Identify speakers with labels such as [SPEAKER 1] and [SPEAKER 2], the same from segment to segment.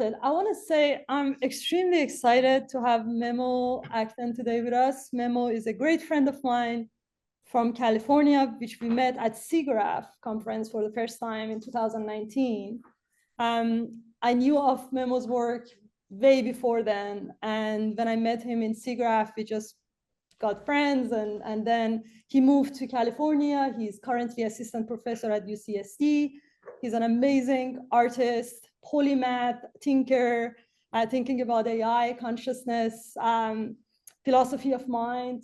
[SPEAKER 1] started, I want to say I'm extremely excited to have Memo Akten today with us. Memo is a great friend of mine from California, which we met at SIGGRAPH conference for the first time in 2019. I knew of Memo's work way before then, and when I met him in SIGGRAPH, we just got friends, and then he moved to California. He's currently assistant professor at UCSD. He's an amazing artist, polymath, thinker, thinking about AI, consciousness, philosophy of mind,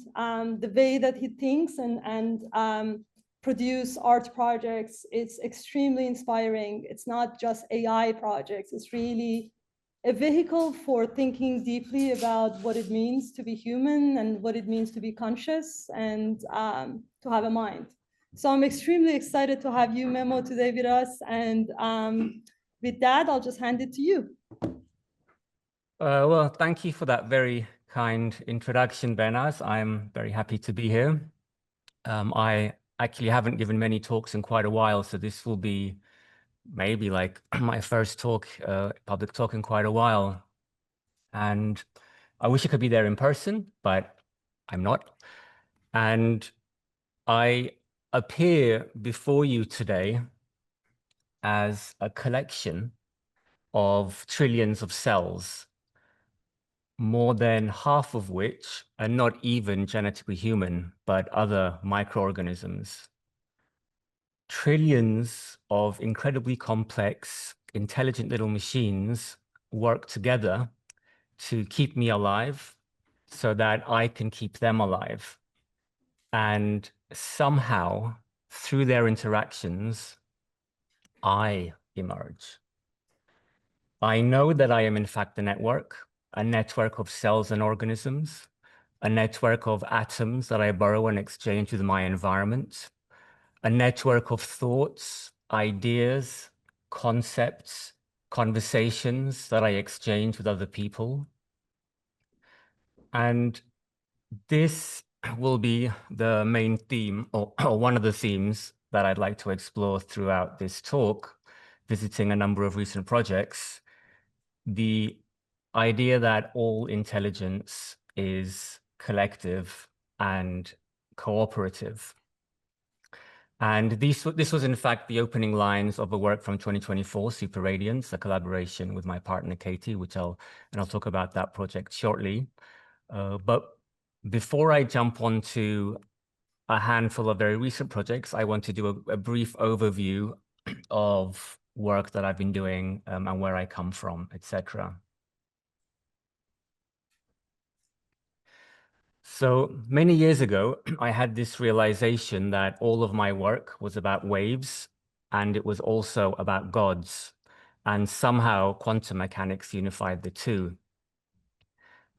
[SPEAKER 1] the way that he thinks and produce art projects. It's extremely inspiring. It's not just AI projects. It's really a vehicle for thinking deeply about what it means to be human and what it means to be conscious and to have a mind. So I'm extremely excited to have you, Memo, today with us. And with that, I'll just hand it to you.
[SPEAKER 2] Well, thank you for that very kind introduction, Benaz. I'm very happy to be here. I actually haven't given many talks in quite a while, so this will be maybe like my first talk, public talk in quite a while. And I wish I could be there in person, but I'm not. And I appear before you today as a collection of trillions of cells, more than half of which are not even genetically human, but other microorganisms. Trillions of incredibly complex, intelligent little machines work together to keep me alive so that I can keep them alive. And somehow, through their interactions, I emerge. I know that I am in fact a network of cells and organisms, a network of atoms that I borrow and exchange with my environment, a network of thoughts, ideas, concepts, conversations that I exchange with other people. And this will be the main theme, or one of the themes that I'd like to explore throughout this talk, visiting a number of recent projects. The idea that all intelligence is collective and cooperative. And this was in fact the opening lines of a work from 2024, Super Radiance, a collaboration with my partner Katie, I'll talk about that project shortly. But before I jump onto a handful of very recent projects, I want to do a brief overview of work that I've been doing and where I come from, etc. So many years ago, I had this realization that all of my work was about waves, and it was also about gods, and somehow quantum mechanics unified the two.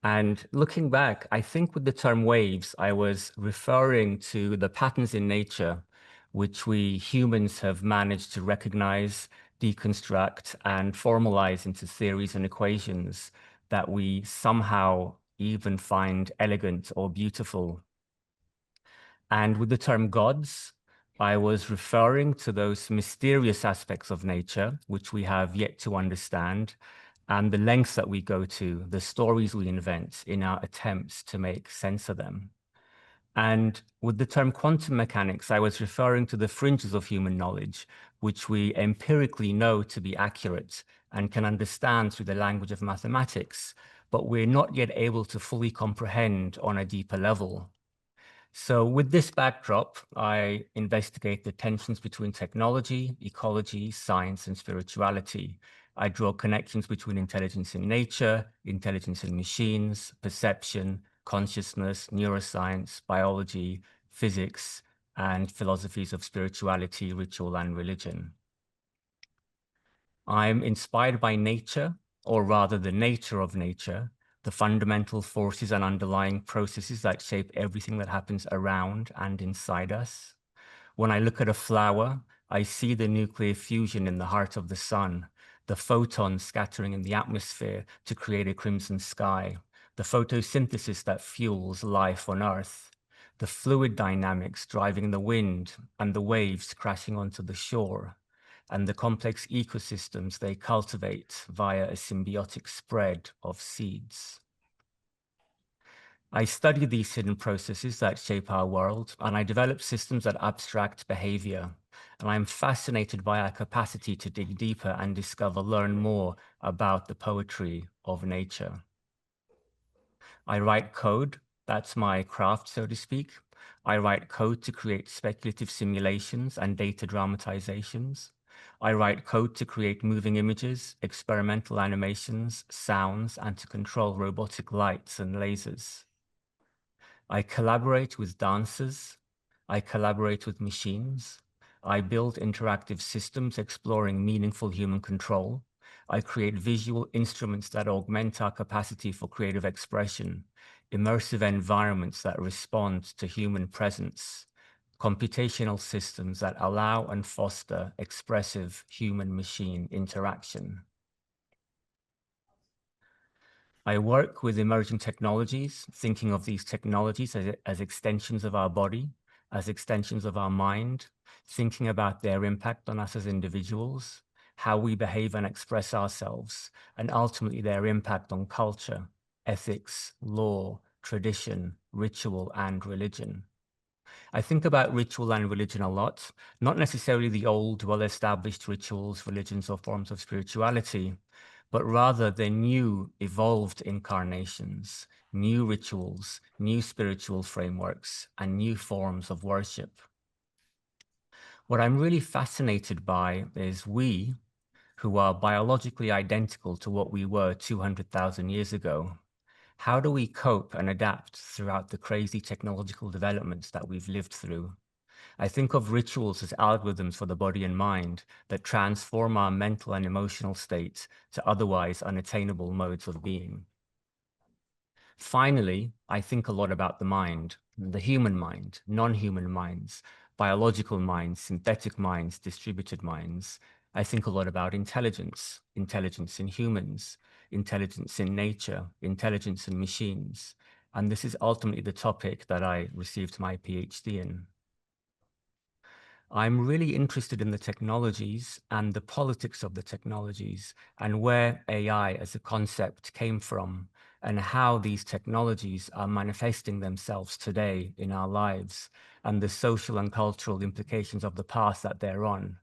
[SPEAKER 2] And looking back, I think with the term waves, I was referring to the patterns in nature, which we humans have managed to recognize, deconstruct, and formalize into theories and equations that we somehow even find elegant or beautiful. And with the term gods, I was referring to those mysterious aspects of nature, which we have yet to understand, and the lengths that we go to, the stories we invent in our attempts to make sense of them. And with the term quantum mechanics, I was referring to the fringes of human knowledge, which we empirically know to be accurate and can understand through the language of mathematics, but we're not yet able to fully comprehend on a deeper level. So with this backdrop, I investigate the tensions between technology, ecology, science, and spirituality. I draw connections between intelligence in nature, intelligence in machines, perception, consciousness, neuroscience, biology, physics, and philosophies of spirituality, ritual, and religion. I'm inspired by nature, or rather the nature of nature, the fundamental forces and underlying processes that shape everything that happens around and inside us. When I look at a flower, I see the nuclear fusion in the heart of the sun, the photons scattering in the atmosphere to create a crimson sky, the photosynthesis that fuels life on Earth, the fluid dynamics driving the wind and the waves crashing onto the shore, and the complex ecosystems they cultivate via a symbiotic spread of seeds. I study these hidden processes that shape our world, and I develop systems that abstract behavior. And I'm fascinated by our capacity to dig deeper and learn more about the poetry of nature. I write code. That's my craft, so to speak. I write code to create speculative simulations and data dramatizations. I write code to create moving images, experimental animations, sounds, and to control robotic lights and lasers. I collaborate with dancers. I collaborate with machines. I build interactive systems exploring meaningful human control. I create visual instruments that augment our capacity for creative expression, immersive environments that respond to human presence, computational systems that allow and foster expressive human-machine interaction. I work with emerging technologies, thinking of these technologies as extensions of our body, as extensions of our mind, thinking about their impact on us as individuals, how we behave and express ourselves, and ultimately their impact on culture, ethics, law, tradition, ritual, and religion. I think about ritual and religion a lot, not necessarily the old, well-established rituals, religions, or forms of spirituality, but rather the new, evolved incarnations, new rituals, new spiritual frameworks, and new forms of worship. What I'm really fascinated by is we, who are biologically identical to what we were 200,000 years ago, how do we cope and adapt throughout the crazy technological developments that we've lived through? I think of rituals as algorithms for the body and mind that transform our mental and emotional states to otherwise unattainable modes of being. Finally, I think a lot about the mind, the human mind, non-human minds, biological minds, synthetic minds, distributed minds. I think a lot about intelligence, intelligence in humans, intelligence in nature, intelligence in machines. And this is ultimately the topic that I received my PhD in. I'm really interested in the technologies and the politics of the technologies and where AI as a concept came from and how these technologies are manifesting themselves today in our lives and the social and cultural implications of the path that they're on.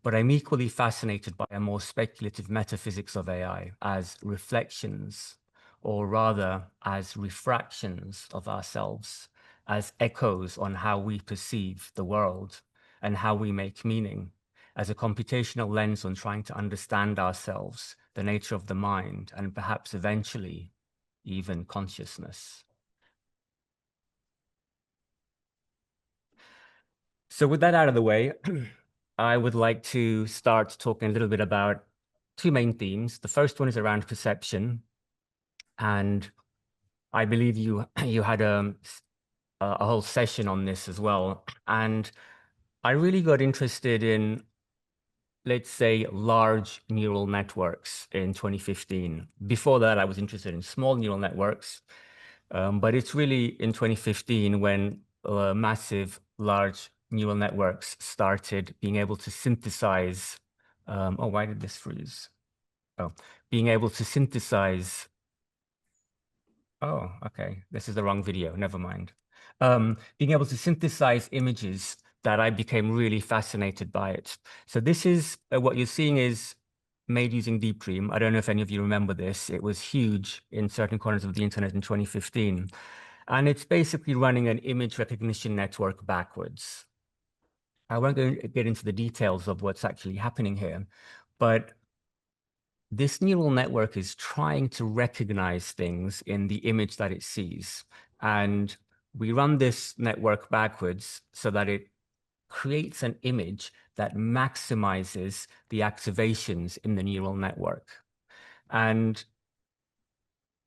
[SPEAKER 2] But I'm equally fascinated by a more speculative metaphysics of AI as reflections, or rather as refractions of ourselves, as echoes on how we perceive the world and how we make meaning, as a computational lens on trying to understand ourselves, the nature of the mind, and perhaps eventually even consciousness. So with that out of the way, I would like to start talking a little bit about two main themes. The first one is around perception. And I believe you had a whole session on this as well. And I really got interested in, let's say, large neural networks in 2015. Before that, I was interested in small neural networks. But it's really in 2015 when massive, large neural networks started being able to synthesize. Oh, why did this freeze? Oh, being able to synthesize. Oh, okay. This is the wrong video. Never mind. Being able to synthesize images that I became really fascinated by it. So this is what you're seeing is made using Deep Dream. I don't know if any of you remember this. It was huge in certain corners of the internet in 2015. And it's basically running an image recognition network backwards. I won't get into the details of what's actually happening here, but this neural network is trying to recognize things in the image that it sees. And we run this network backwards so that it creates an image that maximizes the activations in the neural network. And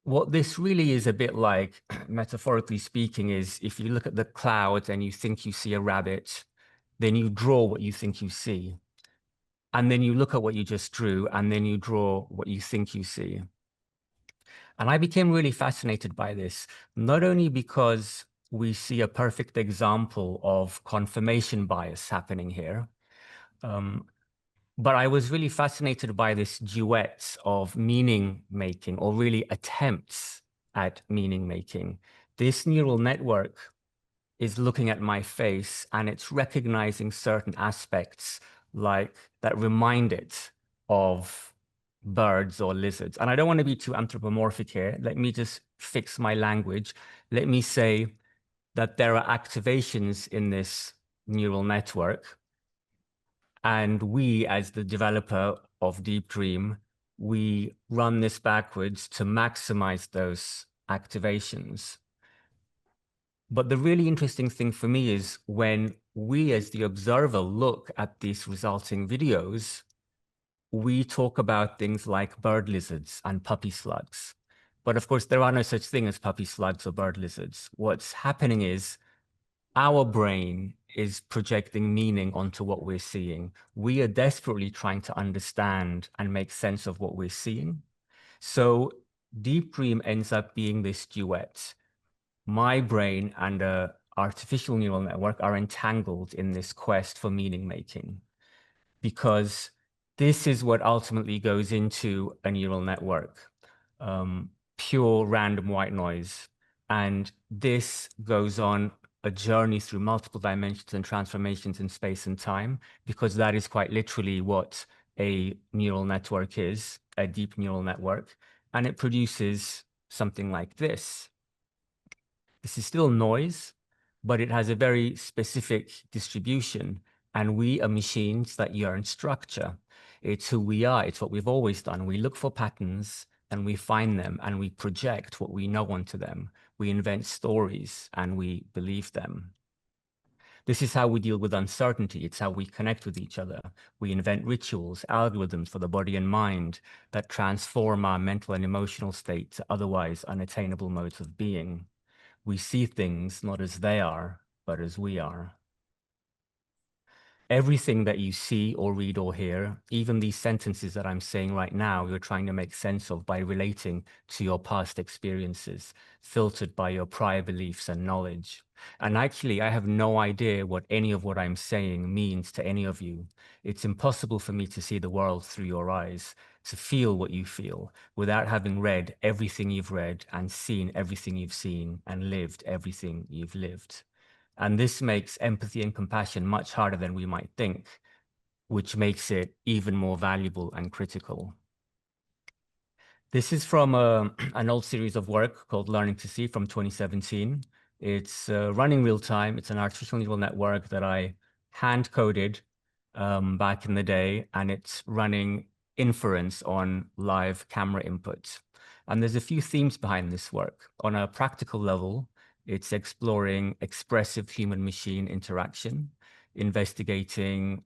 [SPEAKER 2] what this really is a bit like, metaphorically speaking, is if you look at the clouds and you think you see a rabbit, then you draw what you think you see. And then you look at what you just drew, and then you draw what you think you see. And I became really fascinated by this, not only because we see a perfect example of confirmation bias happening here, But I was really fascinated by this duet of meaning making, or really attempts at meaning making. This neural network is looking at my face and it's recognizing certain aspects like that remind it of birds or lizards. And I don't want to be too anthropomorphic here. Let me just fix my language. Let me say that there are activations in this neural network. And we, as the developer of Deep Dream, we run this backwards to maximize those activations. But the really interesting thing for me is when we, as the observer, look at these resulting videos, we talk about things like bird lizards and puppy slugs. But of course, there are no such thing as puppy slugs or bird lizards. What's happening is our brain is projecting meaning onto what we're seeing. We are desperately trying to understand and make sense of what we're seeing. So Deep Dream ends up being this duet. My brain and an artificial neural network are entangled in this quest for meaning making, because this is what ultimately goes into a neural network, pure random white noise. And this goes on a journey through multiple dimensions and transformations in space and time, because that is quite literally what a neural network is, a deep neural network. And it produces something like this. This is still noise, but it has a very specific distribution. And we are machines that yearn structure. It's who we are. It's what we've always done. We look for patterns and we find them and we project what we know onto them. We invent stories and we believe them. This is how we deal with uncertainty. It's how we connect with each other. We invent rituals, algorithms for the body and mind that transform our mental and emotional state to otherwise unattainable modes of being. We see things not as they are, but as we are. Everything that you see or read or hear, even these sentences that I'm saying right now, you're trying to make sense of by relating to your past experiences, filtered by your prior beliefs and knowledge. And actually, I have no idea what any of what I'm saying means to any of you. It's impossible for me to see the world through your eyes, to feel what you feel, without having read everything you've read and seen everything you've seen and lived everything you've lived. And this makes empathy and compassion much harder than we might think, which makes it even more valuable and critical. This is from an old series of work called Learning to See from 2017. It's running real time. It's an artificial neural network that I hand coded back in the day, and it's running inference on live camera inputs. And there's a few themes behind this work. On a practical level, it's exploring expressive human-machine interaction, investigating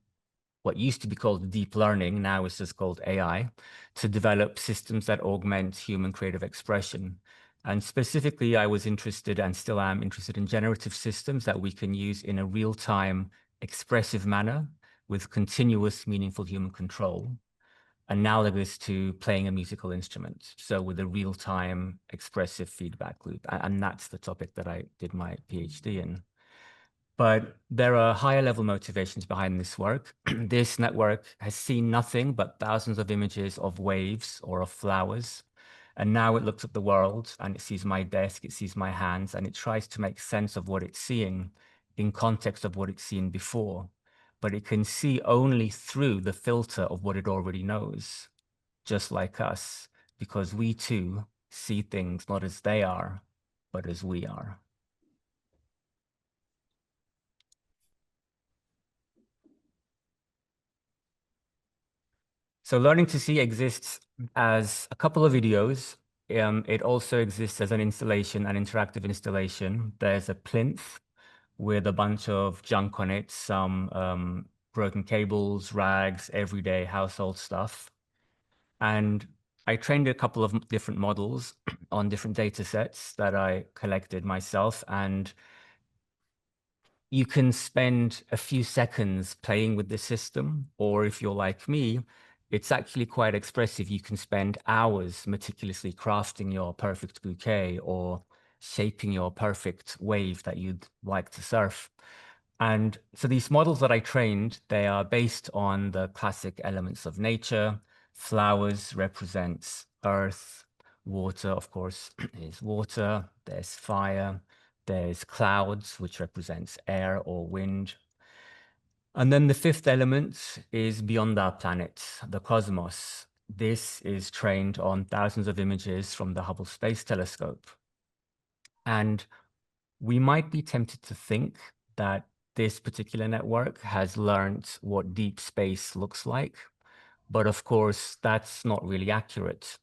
[SPEAKER 2] what used to be called deep learning, now is just called AI, to develop systems that augment human creative expression. And specifically, I was interested and still am interested in generative systems that we can use in a real-time expressive manner with continuous meaningful human control, analogous to playing a musical instrument. So with a real-time expressive feedback loop. And that's the topic that I did my PhD in. But there are higher level motivations behind this work. This network has seen nothing but thousands of images of waves or of flowers. And now it looks at the world and it sees my desk, it sees my hands, and it tries to make sense of what it's seeing in context of what it's seen before. But it can see only through the filter of what it already knows, just like us, because we too see things not as they are, but as we are. So Learning to See exists as a couple of videos. It also exists as an installation, an interactive installation. There's a plinth with a bunch of junk on it, some broken cables, rags, everyday household stuff. And I trained a couple of different models on different data sets that I collected myself. And you can spend a few seconds playing with the system, or if you're like me, it's actually quite expressive. You can spend hours meticulously crafting your perfect bouquet or shaping your perfect wave that you'd like to surf. And so these models that I trained, they are based on the classic elements of nature. Flowers represents earth. Water, of course, is water. There's fire. There's clouds, which represents air or wind. And then the fifth element is beyond our planet, the cosmos. This is trained on thousands of images from the Hubble Space Telescope. And we might be tempted to think that this particular network has learned what deep space looks like. But of course, that's not really accurate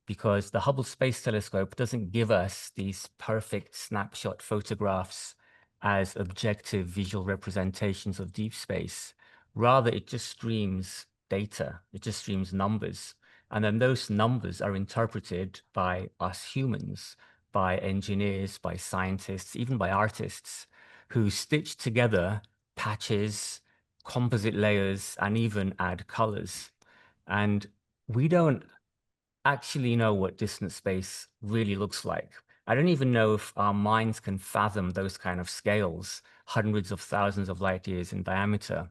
[SPEAKER 2] because the Hubble Space Telescope doesn't give us these perfect snapshot photographs as objective visual representations of deep space. Rather, it just streams data, it just streams numbers. And then those numbers are interpreted by us humans, by engineers, by scientists, even by artists who stitch together patches, composite layers, and even add colors. And we don't actually know what distant space really looks like. I don't even know if our minds can fathom those kind of scales, hundreds of thousands of light years in diameter.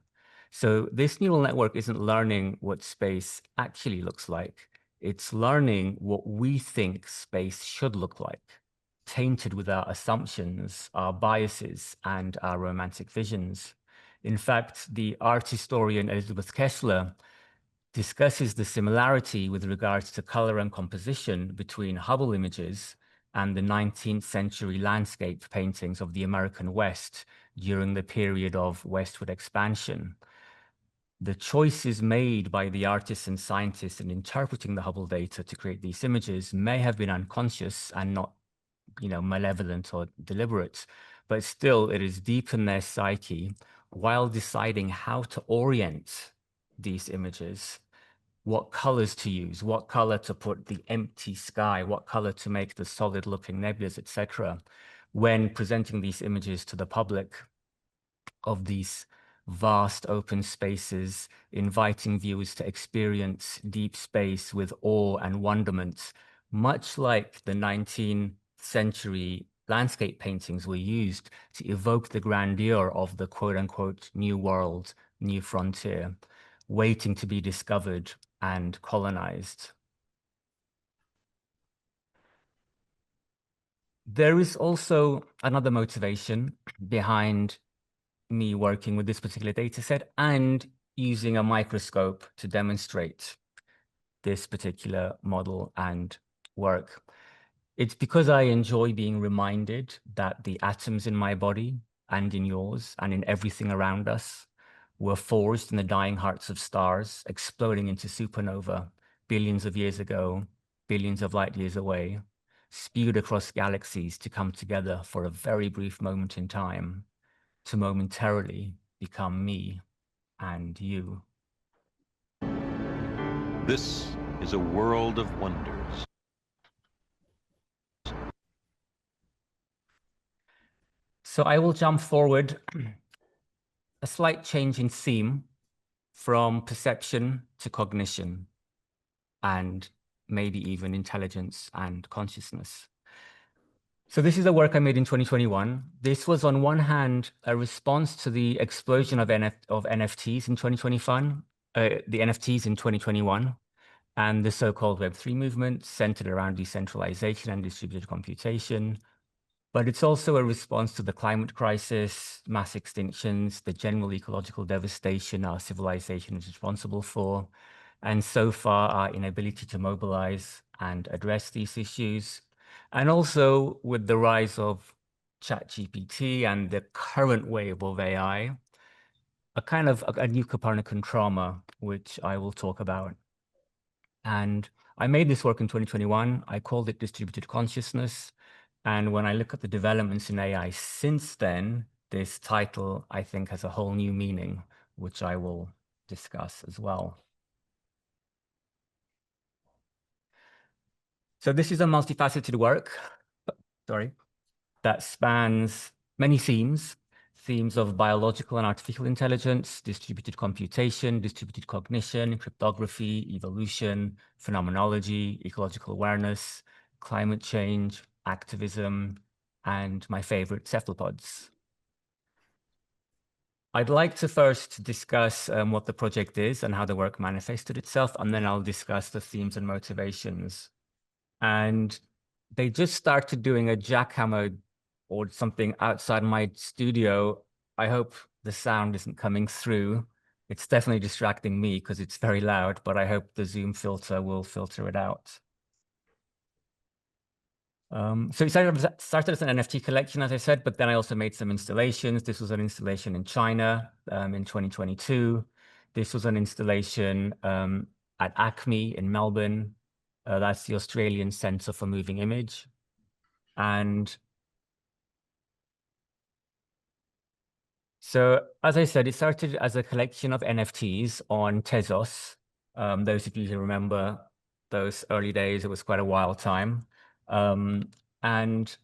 [SPEAKER 2] So this neural network isn't learning what space actually looks like. It's learning what we think space should look like, tainted with our assumptions, our biases, and our romantic visions. In fact, the art historian Elizabeth Kessler discusses the similarity with regards to color and composition between Hubble images and the 19th century landscape paintings of the American West during the period of westward expansion. The choices made by the artists and scientists in interpreting the Hubble data to create these images may have been unconscious and not, malevolent or deliberate, but still it is deep in their psyche while deciding how to orient these images, what colors to use, what color to put the empty sky, what color to make the solid looking nebulas, etc. When presenting these images to the public of these vast open spaces, inviting viewers to experience deep space with awe and wonderment, much like the 19th century landscape paintings were used to evoke the grandeur of the quote unquote new world, new frontier, waiting to be discovered and colonized. There is also another motivation behind me working with this particular data set and using a microscope to demonstrate this particular model and work. It's because I enjoy being reminded that the atoms in my body and in yours and in everything around us were forged in the dying hearts of stars, exploding into supernova billions of years ago, billions of light years away, spewed across galaxies to come together for a very brief moment in time, to momentarily become me and you.
[SPEAKER 3] This is a world of wonders.
[SPEAKER 2] So I will jump forward a slight change in theme from perception to cognition and maybe even intelligence and consciousness. So this is a work I made in 2021. This was on one hand a response to the explosion of NFTs in 2021, the NFTs in 2021, and the so-called Web3 movement centered around decentralization and distributed computation. But it's also a response to the climate crisis, mass extinctions, the general ecological devastation our civilization is responsible for, and so far our inability to mobilize and address these issues. And also with the rise of ChatGPT and the current wave of AI, a kind of a new Copernican trauma, which I will talk about. And I made this work in 2021. I called it distributed consciousness. And when I look at the developments in AI since then, this title, I think, has a whole new meaning, which I will discuss as well. So this is a multifaceted work, that spans many themes of biological and artificial intelligence, distributed computation, distributed cognition, cryptography, evolution, phenomenology, ecological awareness, climate change, activism, and my favorite, cephalopods. I'd like to first discuss what the project is and how the work manifested itself, and then I'll discuss the themes and motivations. And they just started doing a jackhammer or something outside my studio. I hope the sound isn't coming through. It's definitely distracting me because it's very loud, but I hope the Zoom filter will filter it out. So it started as an NFT collection, as I said, but then I also made some installations. This was an installation in China in 2022. This was an installation at Acme in Melbourne. That's the Australian Centre for Moving Image. And so, as I said, it started as a collection of NFTs on Tezos. Those of you who remember those early days, it was quite a wild time. And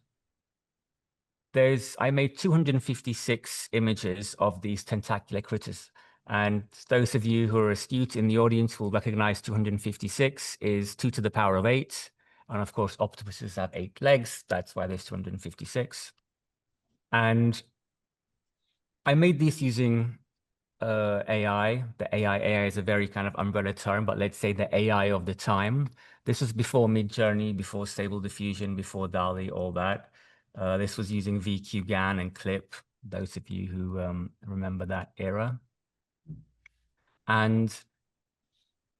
[SPEAKER 2] I made 256 images of these tentacular critters. And those of you who are astute in the audience will recognize 256 is 2 to the power of 8. And of course, octopuses have 8 legs. That's why there's 256. And I made these using AI. The AI is a very kind of umbrella term, but let's say the AI of the time. This was before Midjourney, before Stable Diffusion, before DALL-E, all that. This was using VQGAN and Clip, those of you who remember that era. And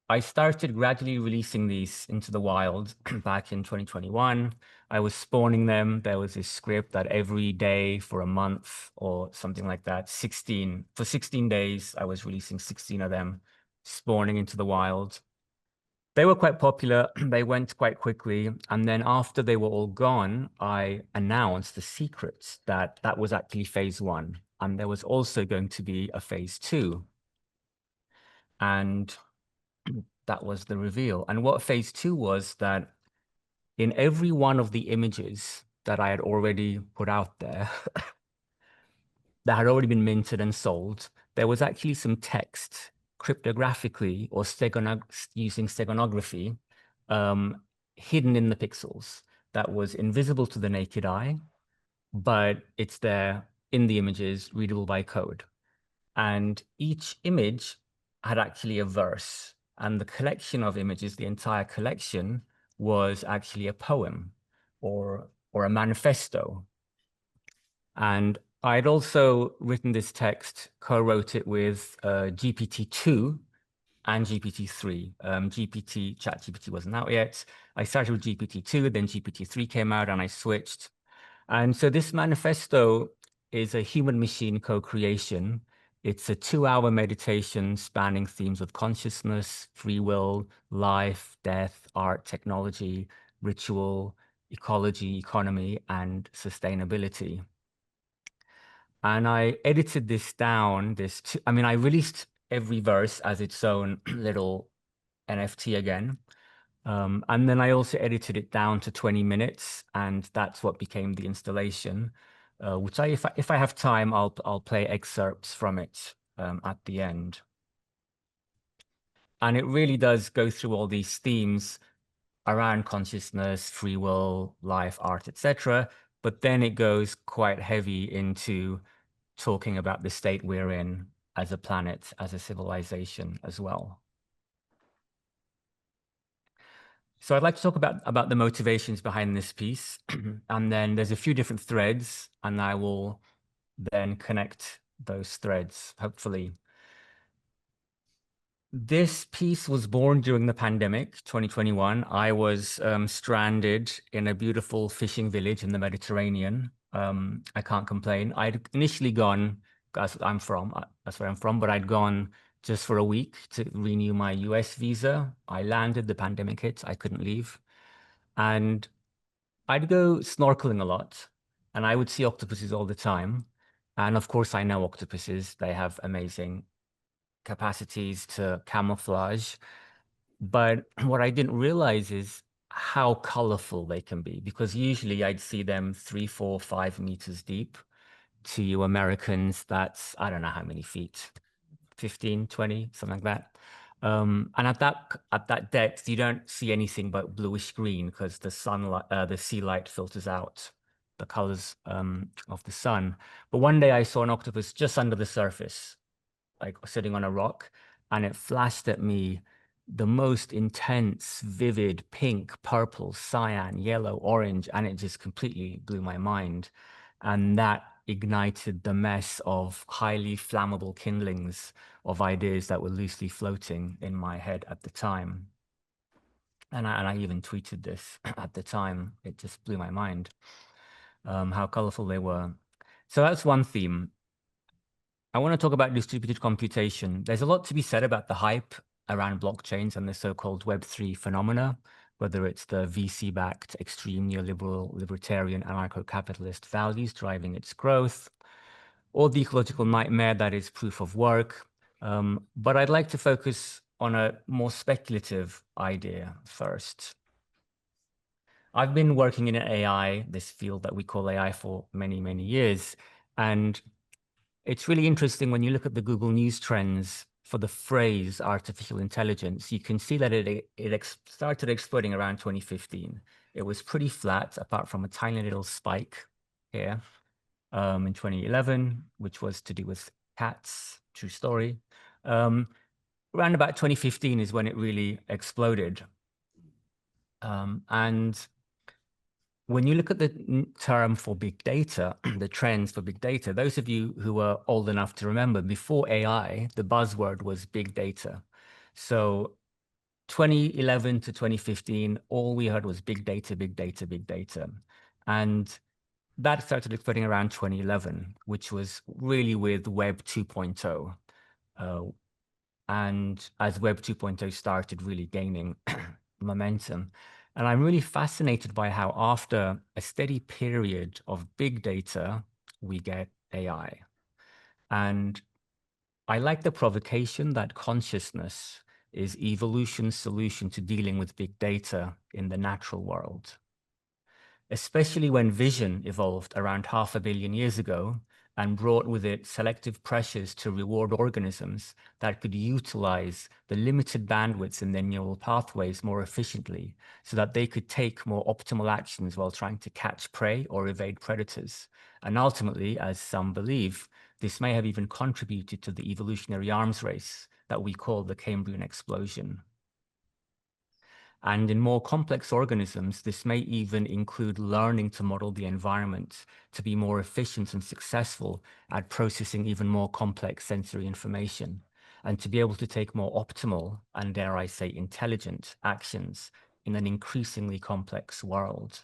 [SPEAKER 2] I started gradually releasing these into the wild back in 2021. I was spawning them. There was this script that every day for a month or something like that, for 16 days, I was releasing 16 of them, spawning into the wild. They were quite popular. They went quite quickly. And then after they were all gone, I announced the secret that that was actually phase 1. And there was also going to be a phase 2. And that was the reveal. And what phase 2 was that in every one of the images that I had already put out there, that had already been minted and sold, there was actually some text cryptographically or using steganography hidden in the pixels that was invisible to the naked eye, but it's there in the images, readable by code. And each image had actually a verse. And the collection of images, the entire collection, was actually a poem or a manifesto. And I'd also written this text, co-wrote it with GPT-2 and GPT-3. ChatGPT wasn't out yet. I started with GPT-2, then GPT-3 came out and I switched. And so this manifesto is a human-machine co-creation. It's a 2-hour meditation spanning themes of consciousness, free will, life, death, art, technology, ritual, ecology, economy, and sustainability. And I edited this down. I released every verse as its own little NFT again. And then I also edited it down to 20 minutes, and that's what became the installation, which if I have time, I'll play excerpts from it at the end. And it really does go through all these themes around consciousness, free will, life, art, etc. But then it goes quite heavy into talking about the state we're in as a planet, as a civilization as well. So I'd like to talk about the motivations behind this piece. And then there's a few different threads, and I will then connect those threads, hopefully. This piece was born during the pandemic, 2021. I was stranded in a beautiful fishing village in the Mediterranean. I can't complain. I'd initially gone, that's where I'm from, but I'd gone just for a week to renew my US visa. I landed, the pandemic hit, I couldn't leave. And I'd go snorkeling a lot, and I would see octopuses all the time. And of course, I know octopuses, they have amazing capacities to camouflage. But what I didn't realize is how colorful they can be, because usually I'd see them 3, 4, 5 meters deep. To you Americans, that's, I don't know how many feet, 15, 20, something like that. And at that depth, you don't see anything but bluish green because the sunlight, the sea light filters out the colors of the sun. But one day I saw an octopus just under the surface, like sitting on a rock, and it flashed at me the most intense, vivid pink, purple, cyan, yellow, orange, and it just completely blew my mind. And that ignited the mess of highly flammable kindlings of ideas that were loosely floating in my head at the time. And I even tweeted this at the time. It just blew my mind, how colorful they were. So that's one theme. I want to talk about distributed computation. There's a lot to be said about the hype around blockchains and the so-called Web3 phenomena, whether it's the VC-backed extreme neoliberal, libertarian, anarcho-capitalist values driving its growth, or the ecological nightmare that is proof of work. But I'd like to focus on a more speculative idea first. I've been working in AI, this field that we call AI, for many, many years. And it's really interesting when you look at the Google News trends for the phrase artificial intelligence, you can see that it started exploding around 2015. It was pretty flat, apart from a tiny little spike here in 2011, which was to do with cats, true story. Around about 2015 is when it really exploded. And when you look at the term for big data, the trends for big data, those of you who are old enough to remember, before AI, the buzzword was big data. So 2011 to 2015, all we heard was big data, big data, big data. And that started exploding around 2011, which was really with Web 2.0. And as Web 2.0 started really gaining momentum. And I'm really fascinated by how after a steady period of big data, we get AI. And I like the provocation that consciousness is evolution's solution to dealing with big data in the natural world. Especially when vision evolved around 500 million years ago and brought with it selective pressures to reward organisms that could utilize the limited bandwidths in their neural pathways more efficiently so that they could take more optimal actions while trying to catch prey or evade predators. And ultimately, as some believe, this may have even contributed to the evolutionary arms race that we call the Cambrian explosion. And in more complex organisms, this may even include learning to model the environment to be more efficient and successful at processing even more complex sensory information, and to be able to take more optimal and, dare I say, intelligent actions in an increasingly complex world.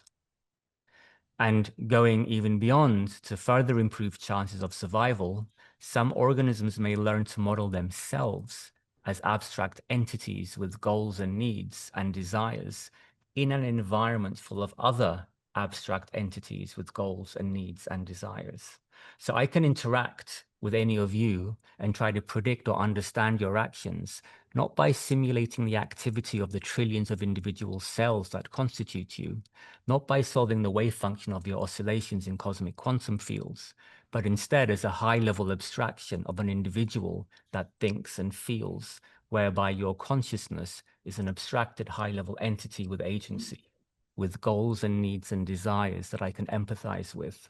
[SPEAKER 2] And going even beyond to further improve chances of survival, some organisms may learn to model themselves as abstract entities with goals and needs and desires in an environment full of other abstract entities with goals and needs and desires. So I can interact with any of you and try to predict or understand your actions, not by simulating the activity of the trillions of individual cells that constitute you, not by solving the wave function of your oscillations in cosmic quantum fields, but instead as a high-level abstraction of an individual that thinks and feels, whereby your consciousness is an abstracted high-level entity with agency, with goals and needs and desires that I can empathize with.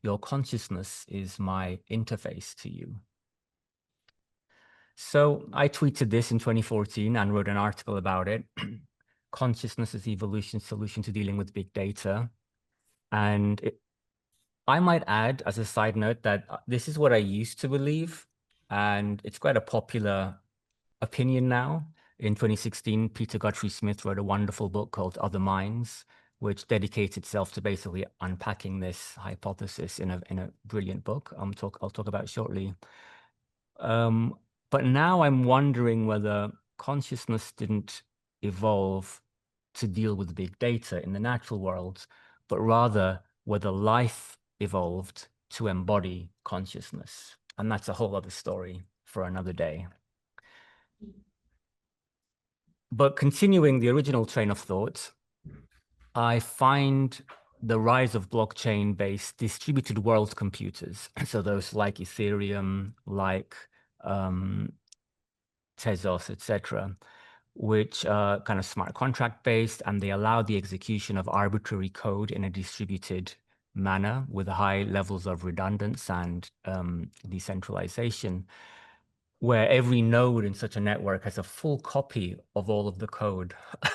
[SPEAKER 2] Your consciousness is my interface to you. So I tweeted this in 2014 and wrote an article about it. Consciousness is evolution's solution to dealing with big data. And I might add as a side note that this is what I used to believe, and it's quite a popular opinion now. In 2016, Peter Guthrie Smith wrote a wonderful book called Other Minds, which dedicates itself to basically unpacking this hypothesis in a brilliant book I'll talk about shortly. But now I'm wondering whether consciousness didn't evolve to deal with big data in the natural world, but rather whether life evolved to embody consciousness. And that's a whole other story for another day. But continuing the original train of thought, I find the rise of blockchain-based distributed world computers, so those like Ethereum, like Tezos, etc., which are kind of smart contract based, and they allow the execution of arbitrary code in a distributed manner with high levels of redundance and decentralization, where every node in such a network has a full copy of all of the code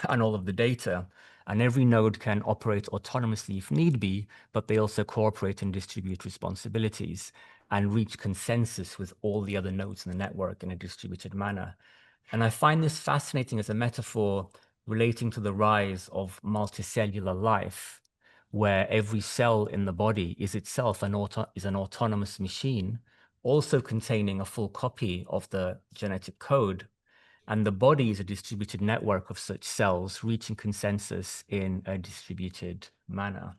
[SPEAKER 2] and all of the data. And every node can operate autonomously if need be, but they also cooperate and distribute responsibilities and reach consensus with all the other nodes in the network in a distributed manner. And I find this fascinating as a metaphor relating to the rise of multicellular life, where every cell in the body is itself an autonomous machine, also containing a full copy of the genetic code. And the body is a distributed network of such cells reaching consensus in a distributed manner.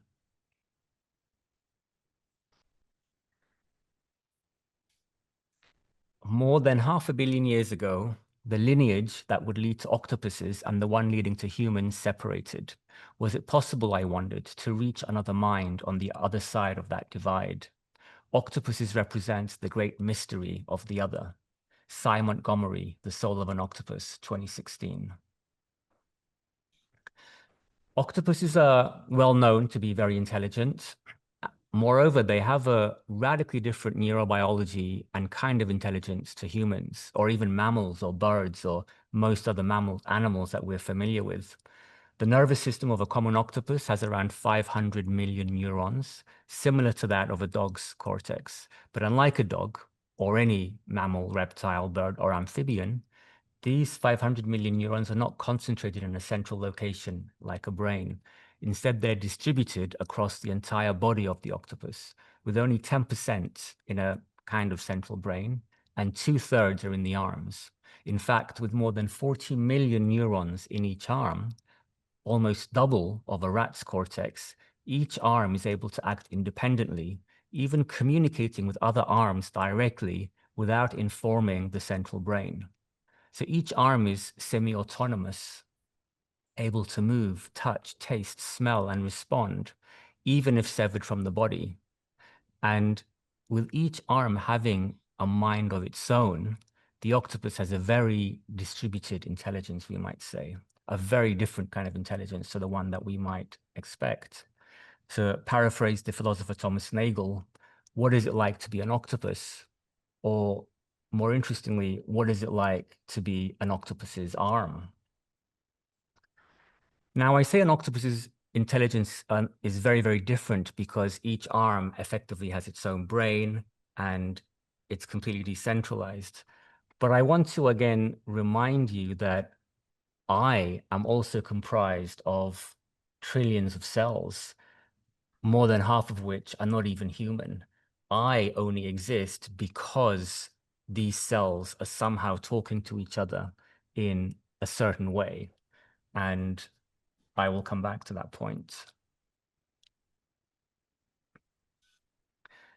[SPEAKER 2] More than 500 million years ago, the lineage that would lead to octopuses and the one leading to humans separated. Was it possible, I wondered, to reach another mind on the other side of that divide? Octopuses represent the great mystery of the other. Cy Montgomery, The Soul of an Octopus, 2016. Octopuses are well known to be very intelligent. Moreover, they have a radically different neurobiology and kind of intelligence to humans, or even mammals or birds or most other animals that we're familiar with. The nervous system of a common octopus has around 500 million neurons, similar to that of a dog's cortex. But unlike a dog, or any mammal, reptile, bird, or amphibian, these 500 million neurons are not concentrated in a central location like a brain. Instead, they're distributed across the entire body of the octopus, with only 10% in a kind of central brain, and 2/3 are in the arms. In fact, with more than 40 million neurons in each arm, almost double of a rat's cortex, each arm is able to act independently, even communicating with other arms directly without informing the central brain. So each arm is semi-autonomous, able to move, touch, taste, smell, and respond, even if severed from the body. And with each arm having a mind of its own, the octopus has a very distributed intelligence, we might say, a very different kind of intelligence to the one that we might expect. To paraphrase the philosopher Thomas Nagel, what is it like to be an octopus? Or more interestingly, what is it like to be an octopus's arm? Now, I say an octopus's intelligence is very, very different because each arm effectively has its own brain and it's completely decentralized. But I want to again remind you that I am also comprised of trillions of cells, more than half of which are not even human. I only exist because these cells are somehow talking to each other in a certain way. And I will come back to that point.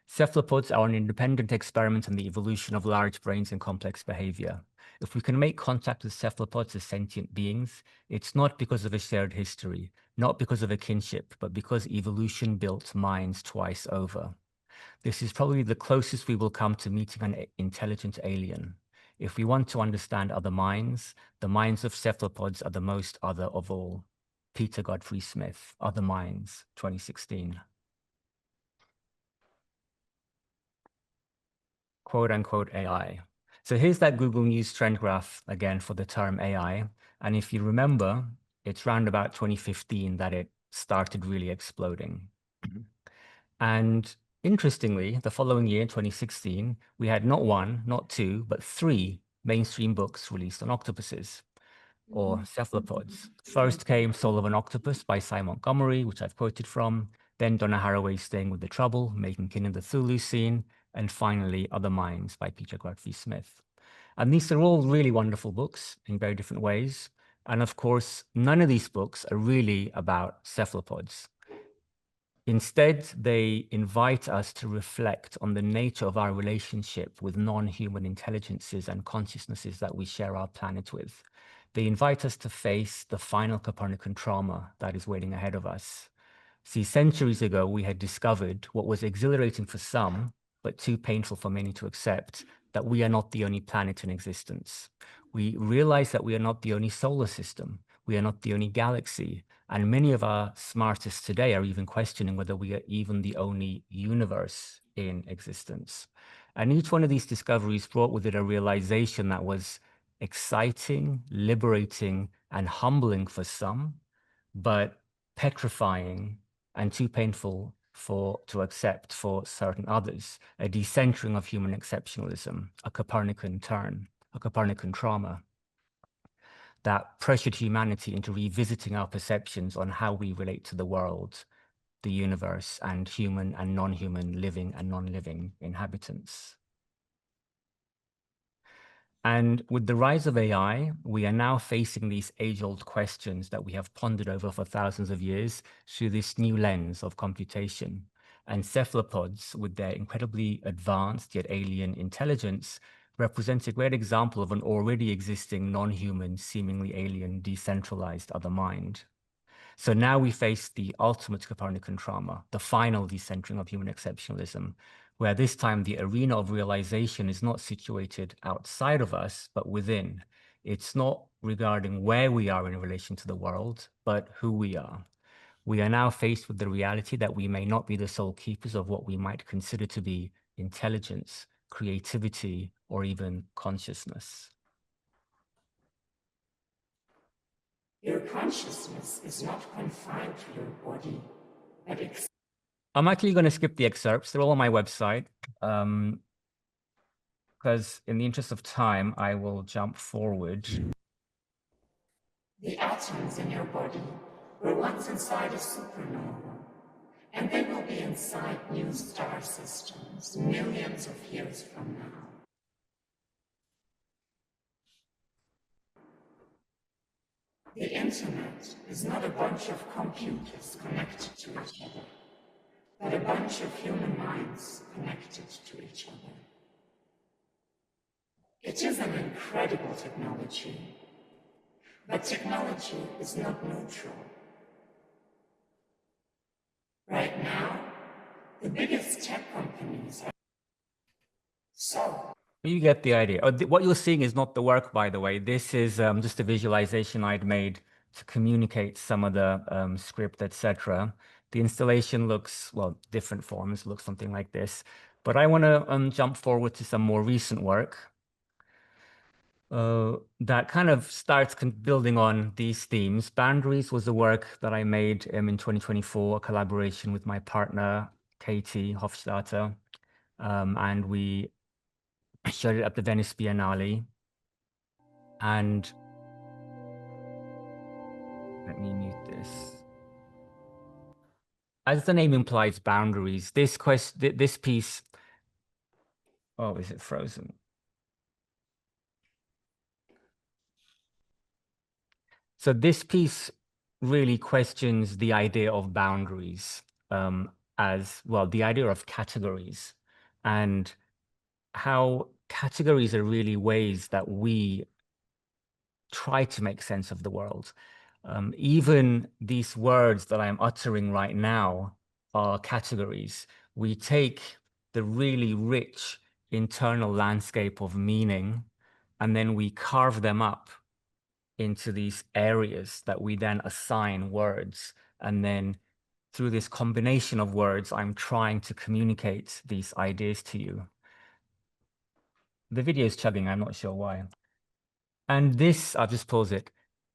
[SPEAKER 2] Cephalopods are an independent experiment in the evolution of large brains and complex behavior. If we can make contact with cephalopods as sentient beings, it's not because of a shared history, not because of a kinship, but because evolution built minds twice over. This is probably the closest we will come to meeting an intelligent alien. If we want to understand other minds, the minds of cephalopods are the most other of all. Peter Godfrey Smith, Other Minds, 2016. Quote unquote AI. So here's that Google News trend graph again for the term AI. And if you remember, it's around about 2015 that it started really exploding. And interestingly, the following year, 2016, we had not one, not two, but 3 mainstream books released on octopuses or cephalopods. First came Soul of an Octopus by Cy Montgomery, which I've quoted from, then Donna Haraway's Staying with the Trouble, Making Kin in the Thulu Scene, and finally Other Minds by Peter Godfrey Smith. And these are all really wonderful books in very different ways. And of course, none of these books are really about cephalopods. Instead, they invite us to reflect on the nature of our relationship with non-human intelligences and consciousnesses that we share our planet with. They invite us to face the final Copernican trauma that is waiting ahead of us. See, centuries ago, we had discovered what was exhilarating for some, but too painful for many to accept, that we are not the only planet in existence. we realize that we are not the only solar system, we are not the only galaxy, and many of our smartest today are even questioning whether we are even the only universe in existence. And each one of these discoveries brought with it a realization that was exciting, liberating, and humbling for some, but petrifying and too painful to accept for certain others, a decentering of human exceptionalism, a Copernican turn, a Copernican trauma that pressured humanity into revisiting our perceptions on how we relate to the world, the universe, and human and non-human living and non-living inhabitants. And with the rise of AI, we are now facing these age-old questions that we have pondered over for thousands of years through this new lens of computation. And cephalopods, with their incredibly advanced yet alien intelligence, represent a great example of an already existing non-human, seemingly alien, decentralized other mind. So now we face the ultimate Copernican trauma, the final decentering of human exceptionalism, where this time the arena of realization is not situated outside of us, but within. It's not regarding where we are in relation to the world, but who we are. We are now faced with the reality that we may not be the sole keepers of what we might consider to be intelligence, creativity, or even consciousness.
[SPEAKER 4] Your consciousness is not confined to your body, but
[SPEAKER 2] I'm actually going to skip the excerpts. They're all on my website. Because in the interest of time, I will jump forward.
[SPEAKER 4] The atoms in your body were once inside a supernova, and they will be inside new star systems millions of years from now. The internet is not a bunch of computers connected to each other, but a bunch of human minds connected to each other. It is an incredible technology, but technology is not neutral. Right now, the biggest tech companies are so.
[SPEAKER 2] You get the idea. What you're seeing is not the work, by the way. This is just a visualization I'd made to communicate some of the script, etc. The installation looks, well, different forms, looks something like this. But I want to jump forward to some more recent work that kind of starts building on these themes. Boundaries was the work that I made in 2024, a collaboration with my partner, Katie Hofstadter, and we showed it at the Venice Biennale. And let me mute this. As the name implies, boundaries. This piece, oh, is it frozen? So this piece really questions the idea of boundaries, as well, the idea of categories, and how categories are really ways that we try to make sense of the world. Even these words that I'm uttering right now are categories. We take the really rich internal landscape of meaning, and then we carve them up into these areas that we then assign words. And then through this combination of words, I'm trying to communicate these ideas to you. The video is chugging, I'm not sure why. And this, I'll just pause it,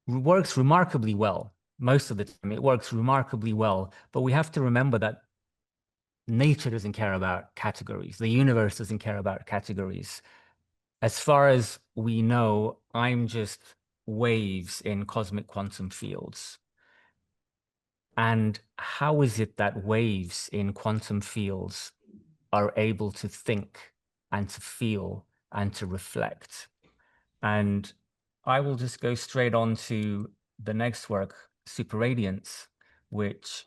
[SPEAKER 2] works remarkably well. Most of the time it works remarkably well, but we have to remember that nature doesn't care about categories. The universe doesn't care about categories. As far as we know, I'm just waves in cosmic quantum fields. And how is it that waves in quantum fields are able to think and to feel and to reflect? And I will just go straight on to the next work, Superradiance, which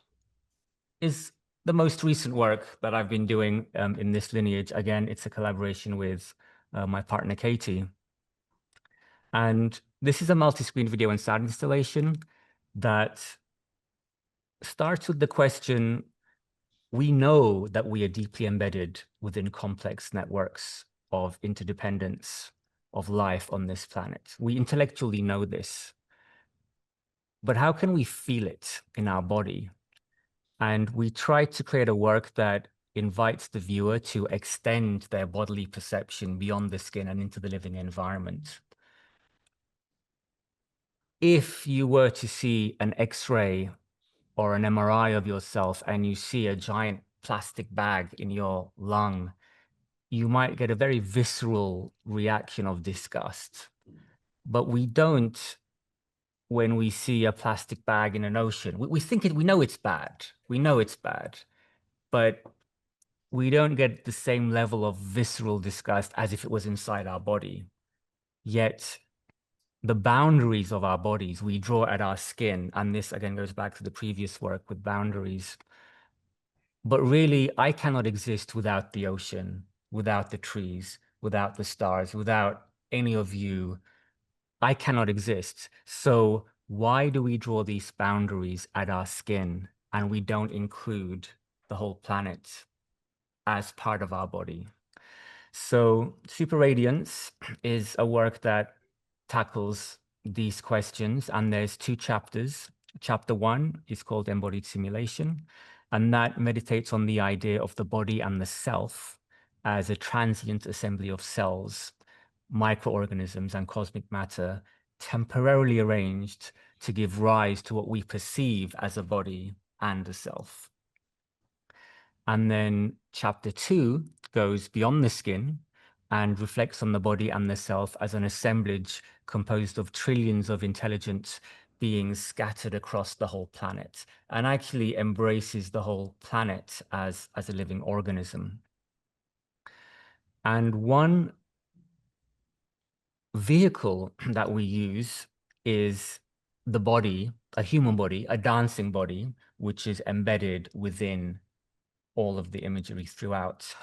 [SPEAKER 2] is the most recent work that I've been doing in this lineage. Again, it's a collaboration with my partner, Katie. And this is a multi-screen video and sound installation that starts with the question, we know that we are deeply embedded within complex networks of interdependence. of life on this planet. We intellectually know this. But how can we feel it in our body? And we try to create a work that invites the viewer to extend their bodily perception beyond the skin and into the living environment. If you were to see an X-ray or an MRI of yourself and you see a giant plastic bag in your lung, you might get a very visceral reaction of disgust. But we don't when we see a plastic bag in an ocean. We know it's bad. We know it's bad, but we don't get the same level of visceral disgust as if it was inside our body. Yet the boundaries of our bodies, we draw at our skin. And this again goes back to the previous work with boundaries. But really, I cannot exist without the ocean, without the trees, without the stars, without any of you. I cannot exist. So why do we draw these boundaries at our skin and we don't include the whole planet as part of our body? So Super Radiance is a work that tackles these questions, and there's 2 chapters. Chapter 1 is called Embodied Simulation, and that meditates on the idea of the body and the self as a transient assembly of cells, microorganisms, and cosmic matter temporarily arranged to give rise to what we perceive as a body and a self. And then chapter 2 goes beyond the skin and reflects on the body and the self as an assemblage composed of trillions of intelligent beings scattered across the whole planet, and actually embraces the whole planet as a living organism. And one vehicle that we use is the body, a human body, a dancing body, which is embedded within all of the imagery throughout.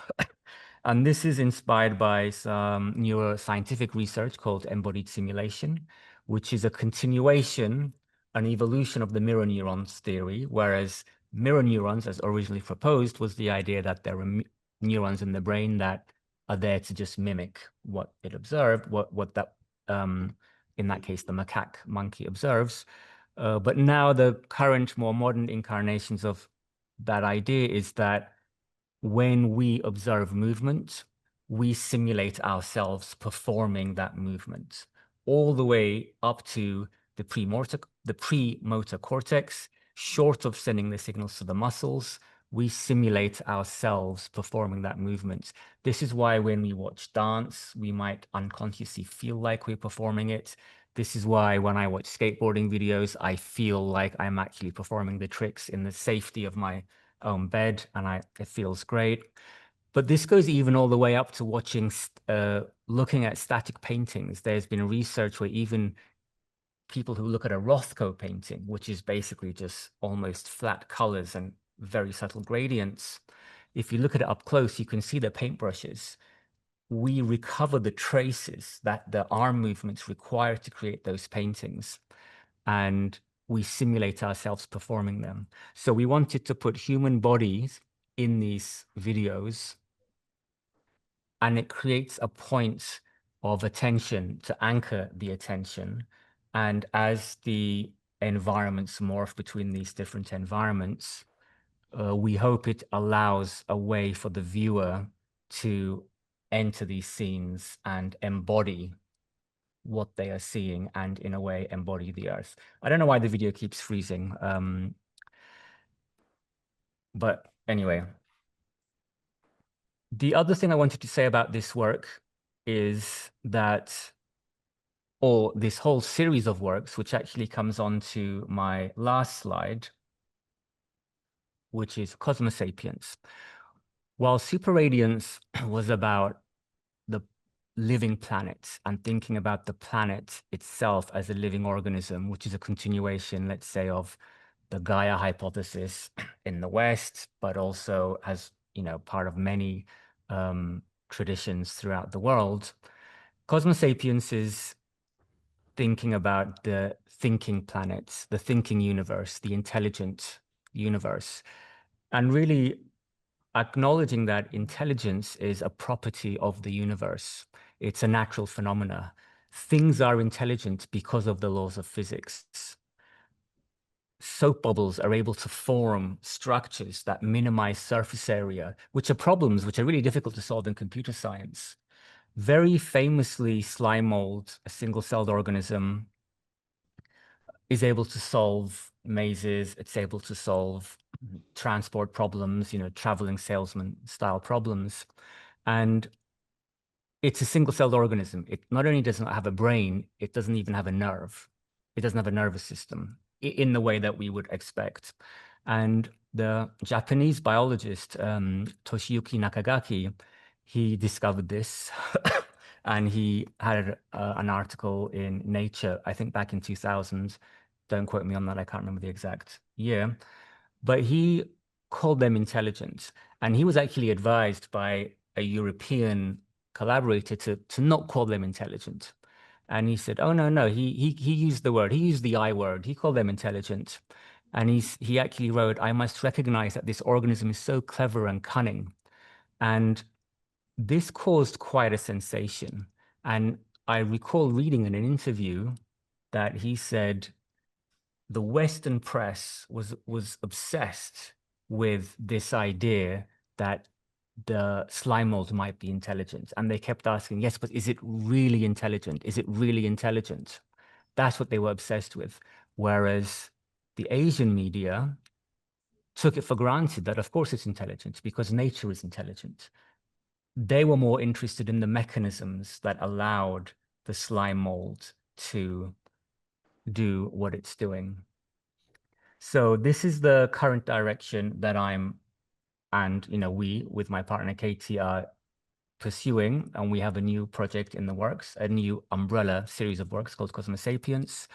[SPEAKER 2] And this is inspired by some neuroscientific research called embodied simulation, which is a continuation, an evolution of the mirror neurons theory, whereas mirror neurons, as originally proposed, was the idea that there are neurons in the brain that are there to just mimic what it observed, what that, in that case, the macaque monkey observes. But now the current, more modern incarnations of that idea is that when we observe movement, we simulate ourselves performing that movement, all the way up to the premotor cortex. Short of sending the signals to the muscles, we simulate ourselves performing that movement. This is why when we watch dance, we might unconsciously feel like we're performing it. This is why when I watch skateboarding videos, I feel like I'm actually performing the tricks in the safety of my own bed, and it feels great. But this goes even all the way up to watching, looking at static paintings. There's been research where even people who look at a Rothko painting, which is basically just almost flat colors and very subtle gradients, if you look at it up close, you can see the paintbrushes. We recover the traces that the arm movements require to create those paintings, and we simulate ourselves performing them. So we wanted to put human bodies in these videos, and it creates a point of attention to anchor the attention. And as the environments morph between these different environments, we hope it allows a way for the viewer to enter these scenes and embody what they are seeing, and in a way embody the earth. I don't know why the video keeps freezing, but anyway. The other thing I wanted to say about this work is that, or this whole series of works, which actually comes on to my last slide, which is Cosmosapience. While Super Radiance was about the living planet and thinking about the planet itself as a living organism, which is a continuation, let's say, of the Gaia hypothesis in the West, but also as, you know, part of many traditions throughout the world, Cosmosapience is thinking about the thinking planets, the thinking universe, the intelligent universe, and really acknowledging that intelligence is a property of the universe. It's a natural phenomena. Things are intelligent because of the laws of physics. Soap bubbles are able to form structures that minimize surface area, which are problems which are really difficult to solve in computer science. Very famously, slime mold, a single-celled organism, is able to solve mazes. It's able to solve transport problems, traveling salesman style problems. And it's a single-celled organism. It not only does not have a brain, it doesn't even have a nerve. It doesn't have a nervous system in the way that we would expect. And the Japanese biologist, Toshiyuki Nakagaki, he discovered this. And he had an article in Nature, I think back in 2000. Don't quote me on that. I can't remember the exact year. But he called them intelligent. And he was actually advised by a European collaborator to not call them intelligent. And he said, oh, no. He used the word. He used the I word. He called them intelligent. And he actually wrote, I must recognize that this organism is so clever and cunning. And this caused quite a sensation. And I recall reading in an interview that he said the Western press was obsessed with this idea that the slime mold might be intelligent. And they kept asking, yes, but is it really intelligent? Is it really intelligent? That's what they were obsessed with. Whereas the Asian media took it for granted that, of course, it's intelligent because nature is intelligent. They were more interested in the mechanisms that allowed the slime mold to do what it's doing. So this is the current direction that we, with my partner Katie, are pursuing. And we have a new project in the works, a new umbrella series of works called Cosmosapience,